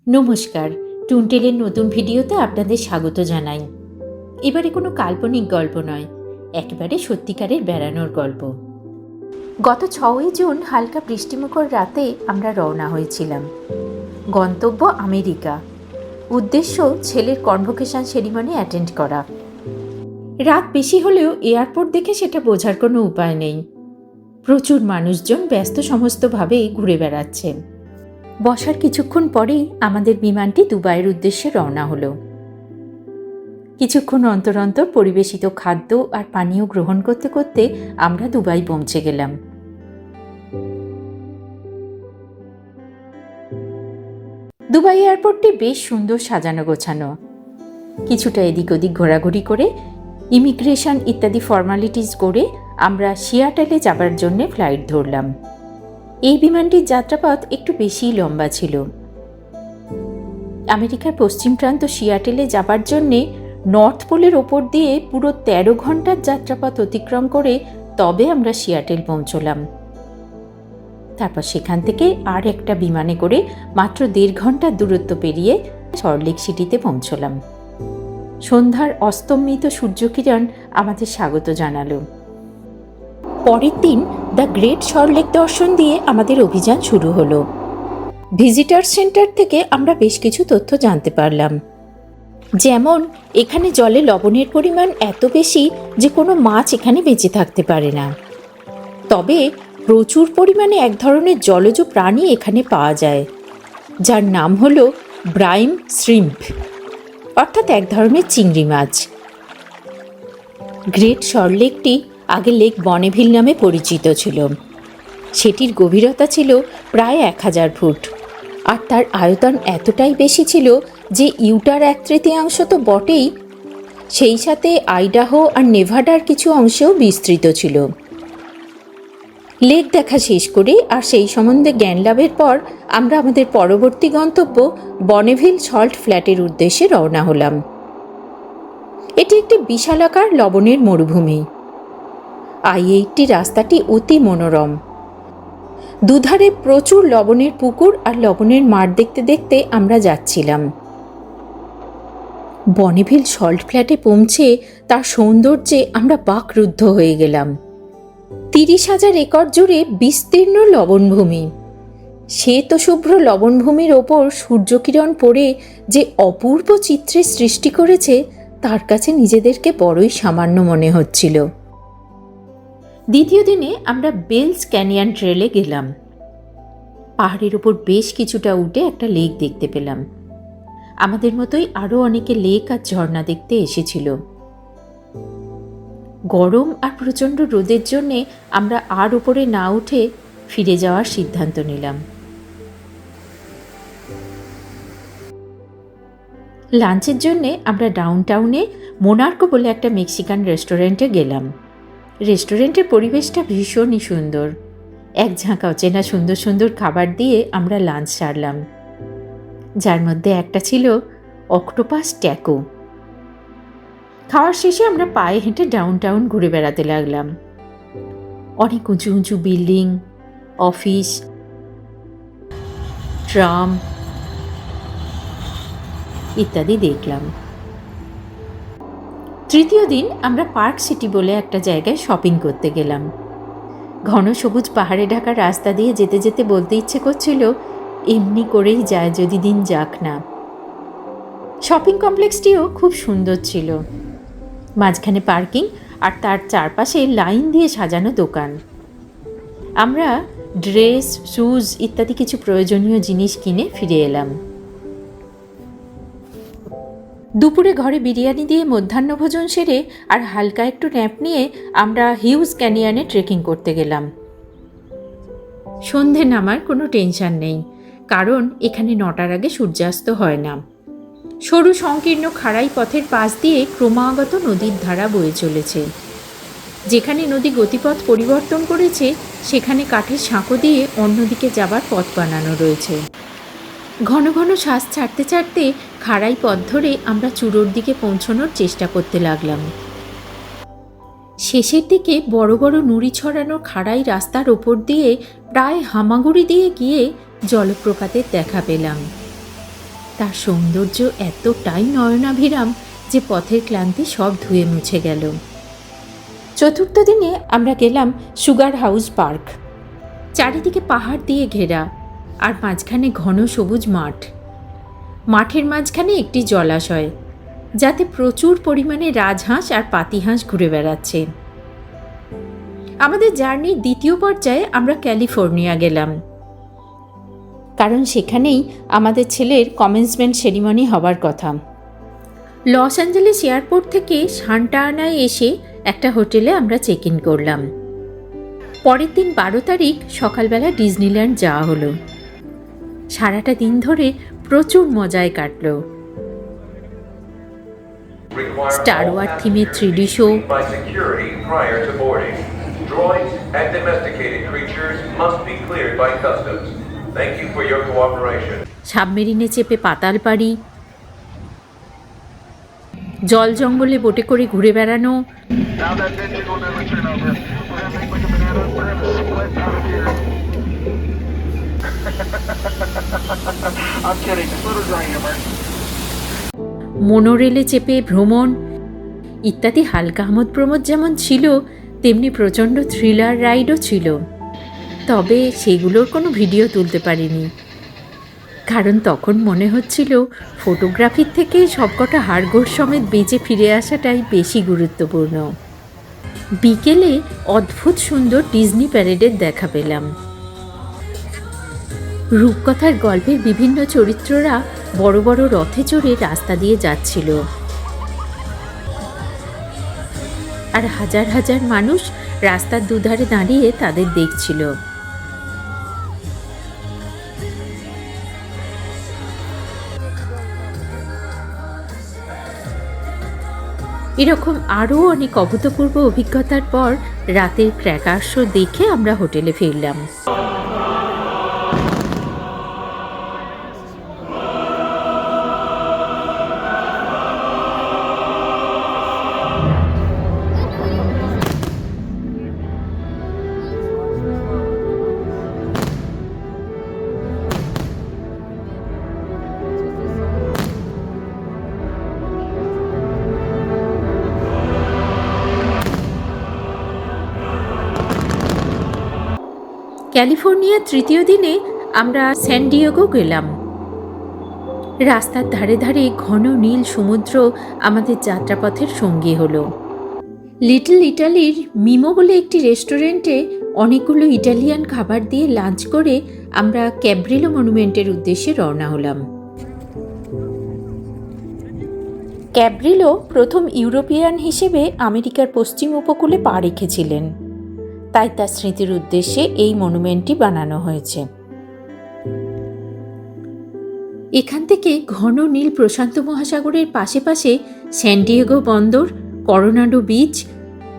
নমস্কার, টুনটেলের নতুন ভিডিওতে আপনাদের স্বাগত জানাই। এবারে কোনো কাল্পনিক গল্প নয়, একেবারে সত্যিকারের বেড়ানোর গল্প। গত 6ই জুন হালকা বৃষ্টিমুখর রাতে আমরা রওনা হয়েছিলাম। গন্তব্য আমেরিকা, উদ্দেশ্য ছেলের কনভোকেশন সেরিমনি অ্যাটেন্ড করা। রাত বেশি হলেও এয়ারপোর্ট দেখে সেটা বোঝার কোনো উপায় নেই। প্রচুর মানুষজন ব্যস্ত সমস্তভাবেই ঘুরে বেড়াচ্ছেন। বসার কিছুক্ষণ পরেই আমাদের বিমানটি দুবাইয়ের উদ্দেশ্যে রওনা হলো। কিছুক্ষণ অন্তর অন্তর পরিবেশিত খাদ্য আর পানীয় গ্রহণ করতে করতে আমরা দুবাই পৌঁছে গেলাম। দুবাই এয়ারপোর্টটি বেশ সুন্দর সাজানো গোছানো। কিছুটা এদিক ওদিক ঘোরাঘুরি করে ইমিগ্রেশন ইত্যাদি ফর্মালিটিস করে আমরা সিয়াটেলে যাবার জন্যে ফ্লাইট ধরলাম। এই বিমানটির যাত্রাপথ একটু বেশিই লম্বা ছিল। আমেরিকার পশ্চিম প্রান্ত সিয়াটেলে যাবার জন্যে নর্থ পোলের ওপর দিয়ে পুরো 13 ঘন্টার যাত্রাপথ অতিক্রম করে তবে আমরা সিয়াটেল পৌঁছলাম। তারপর সেখান থেকে আর একটা বিমানে করে মাত্র 1.5 ঘন্টার দূরত্ব পেরিয়ে সল্টলেক সিটিতে পৌঁছলাম। সন্ধ্যার অস্তমিত সূর্যকিরণ আমাদের স্বাগত জানালো। পরের দিন দ্য গ্রেট সল্টলেক দর্শন দিয়ে আমাদের অভিযান শুরু হলো। ভিজিটার সেন্টার থেকে আমরা বেশ কিছু তথ্য জানতে পারলাম, যেমন এখানে জলে লবণের পরিমাণ এত বেশি যে কোনো মাছ এখানে বেঁচে থাকতে পারে না। তবে প্রচুর পরিমাণে এক ধরনের জলজ প্রাণী এখানে পাওয়া যায়, যার নাম হলো ব্রাইম শ্রিম্প, অর্থাৎ এক ধরনের চিংড়ি মাছ। গ্রেট সল্টলেকটি আগে লেক বনেভিল নামে পরিচিত ছিল। সেটির গভীরতা ছিল প্রায় 1000 ফুট, আর তার আয়তন এতটাই বেশি ছিল যে ইউটার 1/3 তো বটেই, সেই সাথে আইডাহো আর নেভাডার কিছু অংশেও বিস্তৃত ছিল। লেক দেখা শেষ করে আর সেই সম্বন্ধে জ্ঞান লাভের পর আমরা আমাদের পরবর্তী গন্তব্য বনেভিল সল্ট ফ্ল্যাটের উদ্দেশ্যে রওনা হলাম। এটি একটি বিশালাকার লবণের মরুভূমি। I-80 রাস্তাটি অতি মনোরম। দুধারে প্রচুর লবণের পুকুর আর লবণের মাঠ দেখতে দেখতে আমরা যাচ্ছিলাম। বনেভিল সল্ট ফ্ল্যাটে পৌঁছে তার সৌন্দর্যে আমরা বাকরুদ্ধ হয়ে গেলাম। 30,000 একর জুড়ে বিস্তীর্ণ লবণভূমি। শ্বেত শুভ্র লবণভূমির ওপর সূর্যকিরণ পড়ে যে অপূর্ব চিত্রের সৃষ্টি করেছে তার কাছে নিজেদেরকে বড়ই সামান্য মনে হচ্ছিল। দ্বিতীয় দিনে আমরা বেলস ক্যানিয়ন ট্রেলে গেলাম। পাহাড়ের উপর বেশ কিছুটা উঠে একটা লেক দেখতে পেলাম। আমাদের মতোই আরও অনেকে লেক আর ঝর্ণা দেখতে এসেছিল। গরম আর প্রচণ্ড রোদের জন্যে আমরা আর উপরে না উঠে ফিরে যাওয়ার সিদ্ধান্ত নিলাম। লাঞ্চের জন্যে আমরা ডাউনটাউনে মোনার্কো বলে একটা মেক্সিকান রেস্টুরেন্টে গেলাম। রেস্টুরেন্টের পরিবেশটা ভীষণই সুন্দর। এক ঝাঁক অচেনা সুন্দর সুন্দর খাবার দিয়ে আমরা লাঞ্চ সারলাম, যার মধ্যে একটা ছিল অক্টোপাস ট্যাকো। খাওয়ার শেষে আমরা পায়ে হেঁটে ডাউনটাউন ঘুরে বেড়াতে লাগলাম। অনেক উঁচু উঁচু বিল্ডিং, অফিস, ট্রাম ইত্যাদি দেখলাম। তৃতীয় দিন আমরা পার্ক সিটি বলে একটা জায়গায় শপিং করতে গেলাম। ঘন সবুজ পাহাড়ে ঢাকা রাস্তা দিয়ে যেতে যেতে বলতে ইচ্ছে করছিল, এমনি করেই যায় যদি দিন যাক না। শপিং কমপ্লেক্সটিও খুব সুন্দর ছিল। মাঝখানে পার্কিং আর তার চারপাশে লাইন দিয়ে সাজানো দোকান। আমরা ড্রেস, শুজ ইত্যাদি কিছু প্রয়োজনীয় জিনিস কিনে ফিরে এলাম। দুপুরে ঘরে বিরিয়ানি দিয়ে মধ্যাহ্নভোজন সেরে আর হালকা একটু ন্যাপ নিয়ে আমরা হিউজ ক্যানিয়নে ট্রেকিং করতে গেলাম। সন্ধে নামার কোনো টেনশন নেই, কারণ এখানে 9টার আগে সূর্যাস্ত হয় না। সরু সংকীর্ণ খাড়াই পথের পাশ দিয়ে ক্রমাগত নদীর ধারা বয়ে চলেছে। যেখানে নদী গতিপথ পরিবর্তন করেছে সেখানে কাঠের সাঁকো দিয়ে অন্যদিকে যাবার পথ বানানো রয়েছে। ঘন ঘন শ্বাস ছাড়তে ছাড়তে খাড়াই পথ ধরে আমরা চূড়োর দিকে পৌঁছানোর চেষ্টা করতে লাগলাম। শেষের দিকে বড় বড় নুড়ি ছড়ানো খাড়াই রাস্তার ওপর দিয়ে প্রায় হামাগুড়ি দিয়ে গিয়ে জলপ্রপাতের দেখা পেলাম। তার সৌন্দর্য এতটাই নয়নাভিরাম যে পথের ক্লান্তি সব ধুয়ে মুছে গেল। চতুর্থ দিনে আমরা গেলাম সুগার হাউস পার্ক। চারিদিকে পাহাড় দিয়ে ঘেরা, আর মাঝখানে ঘন সবুজ মাঠ। মাঠের মাঝখানে একটি জলাশয়, যাতে প্রচুর পরিমাণে রাজহাঁস আর পাতিহাঁস ঘুরে বেড়াচ্ছে। আমাদের জার্নির দ্বিতীয় পর্যায়ে আমরা ক্যালিফোর্নিয়া গেলাম, কারণ সেখানেই আমাদের ছেলের কমেন্সমেন্ট সেরিমনি হবার কথা। লস অ্যাঞ্জেলেস এয়ারপোর্ট থেকে সান্টা আনায় এসে একটা হোটেলে আমরা চেক ইন করলাম। পরের দিন 12 তারিখ সকালবেলা ডিজনিল্যান্ড যাওয়া হলো। সারাটা দিন ধরে প্রচুর মজায় কাটল। স্টার ওয়ার থিমের 3D শো, সাবমেরিনে চেপে পাতাল পাড়ি, জল জঙ্গলে বোটে করে ঘুরে বেড়ানো, মোনোরেলে চেপে ভ্রমণ ইত্যাদি হালকা আমোদ প্রমোদ যেমন ছিল, তেমনি প্রচণ্ড থ্রিলার রাইডও ছিল। তবে সেগুলোর কোনো ভিডিও তুলতে পারিনি, কারণ তখন মনে হচ্ছিল ফটোগ্রাফির থেকে সবকটা হাড়গোড় সমেত বেঁচে ফিরে আসাটাই বেশি গুরুত্বপূর্ণ। বিকেলে অদ্ভুত সুন্দর ডিজনি প্যারেডের দেখা পেলাম। রূপকথার গল্পের বিভিন্ন চরিত্ররা বড় বড় রথে চড়ে রাস্তা দিয়ে যাচ্ছিল, আর হাজার হাজার মানুষ রাস্তার দুধারে দাঁড়িয়ে তাদের দেখছিল। এরকম আরও অনেক অভূতপূর্ব অভিজ্ঞতার পর রাতের ক্র্যাকার শো দেখে আমরা হোটেলে ফিরলাম। ক্যালিফোর্নিয়ার তৃতীয় দিনে আমরা স্যান ডিয়েগো গেলাম। রাস্তার ধারে ধারে ঘন নীল সমুদ্র আমাদের যাত্রাপথের সঙ্গী হলো। লিটল ইটালির মিমো বলে একটি রেস্টুরেন্টে অনেকগুলো ইটালিয়ান খাবার দিয়ে লাঞ্চ করে আমরা ক্যাব্রিলো মনুমেন্টের উদ্দেশ্যে রওনা হলাম। ক্যাব্রিলো প্রথম ইউরোপিয়ান হিসেবে আমেরিকার পশ্চিম উপকূলে পা রেখেছিলেন, তাই তার স্মৃতির উদ্দেশ্যে এই মনুমেন্টটি বানানো হয়েছে। এখান থেকে ঘন নীল প্রশান্ত মহাসাগরের পাশে পাশে স্যান ডিয়েগো বন্দর, Coronado beach,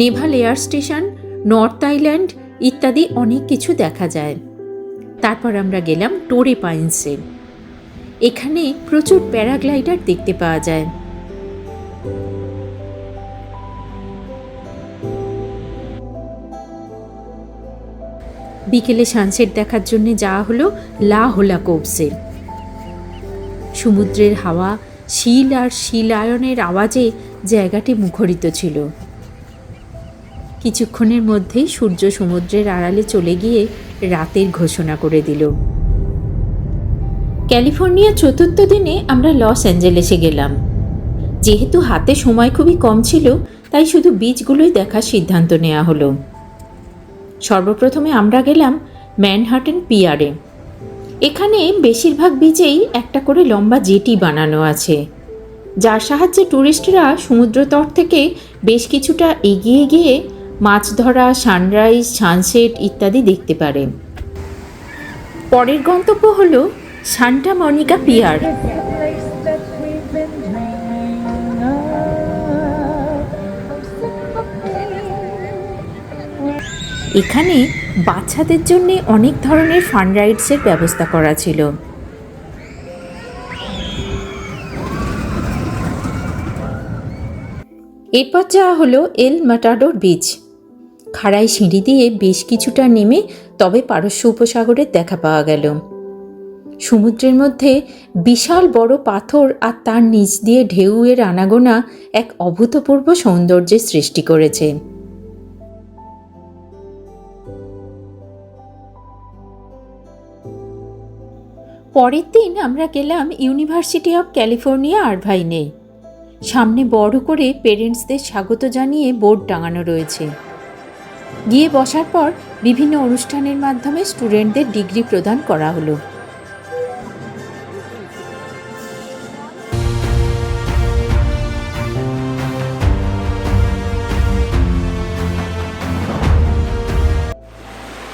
naval air station, North Island ইত্যাদি অনেক কিছু দেখা যায়। তারপর আমরা গেলাম টোরে পাইন্সে। এখানে প্রচুর প্যারাগ্লাইডার দেখতে পাওয়া যায়। বিকেলে সানসেট দেখার জন্য যাওয়া হলো লা হোলা কোভসে। সমুদ্রের হাওয়া, শিল আর শিলায়নের আওয়াজে জায়গাটি মুখরিত ছিল। কিছুক্ষণের মধ্যেই সূর্য সমুদ্রের আড়ালে চলে গিয়ে রাতের ঘোষণা করে দিল। ক্যালিফোর্নিয়ার চতুর্থ দিনে আমরা লস অ্যাঞ্জেলেসে গেলাম। যেহেতু হাতে সময় খুবই কম ছিল, তাই শুধু বিচগুলোই দেখার সিদ্ধান্ত নেওয়া হলো। সর্বপ্রথমে আমরা গেলাম ম্যানহাটন পিয়ারে। এখানে বেশিরভাগ বিচেই একটা করে লম্বা জেটি বানানো আছে, যার সাহায্যে টুরিস্টরা সমুদ্রতট থেকে বেশ কিছুটা এগিয়ে গিয়ে মাছ ধরা, সানরাইজ, সানসেট ইত্যাদি দেখতে পারে। পরের গন্তব্য হল সান্টা মনিকা পিয়ার। এখানে বাচ্চাদের জন্য অনেক ধরনের ফান রাইডসের ব্যবস্থা করা ছিল। এরপর যাওয়া হলো এল মাটাডোর বিচ। খাড়াই সিঁড়ি দিয়ে বেশ কিছুটা নেমে তবে পারস্য উপসাগরের দেখা পাওয়া গেল। সমুদ্রের মধ্যে বিশাল বড় পাথর আর তার নিচ দিয়ে ঢেউয়ের আনাগোনা এক অভূতপূর্ব সৌন্দর্যের সৃষ্টি করেছে। পরের দিন আমরা গেলাম ইউনিভার্সিটি অফ ক্যালিফোর্নিয়া আরভাইনে। সামনে বড় করে পেরেন্টসদের স্বাগত জানিয়ে বোর্ড টাঙানো রয়েছে। গিয়ে বসার পর বিভিন্ন অনুষ্ঠানের মাধ্যমে স্টুডেন্টদের ডিগ্রি প্রদান করা হলো।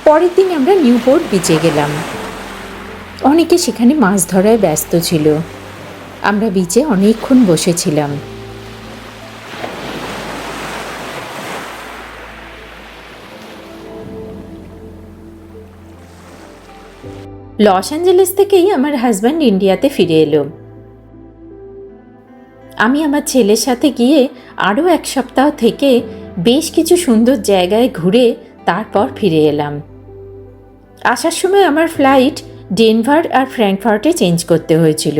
পরের দিন আমরা নিউপোর্ট বিচে গেলাম। অনেকে সেখানে মাছ ধরায় ব্যস্ত ছিল। আমরা বিচে অনেকক্ষণ বসেছিলাম। লস অ্যাঞ্জেলেস থেকেই আমার হাজব্যান্ড ইন্ডিয়াতে ফিরে এলো। আমি আমার ছেলের সাথে গিয়ে আরও 1 সপ্তাহ থেকে বেশ কিছু সুন্দর জায়গায় ঘুরে তারপর ফিরে এলাম। আসার সময় আমার ফ্লাইট ডেনভার আর ফ্র্যাঙ্কফার্টে চেঞ্জ করতে হয়েছিল।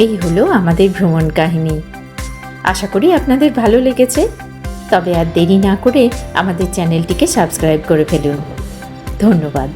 এই হলো আমাদের ভ্রমণ কাহিনী। আশা করি আপনাদের ভালো লেগেছে। তবে আর দেরি না করে আমাদের চ্যানেলটিকে সাবস্ক্রাইব করে ফেলুন। ধন্যবাদ।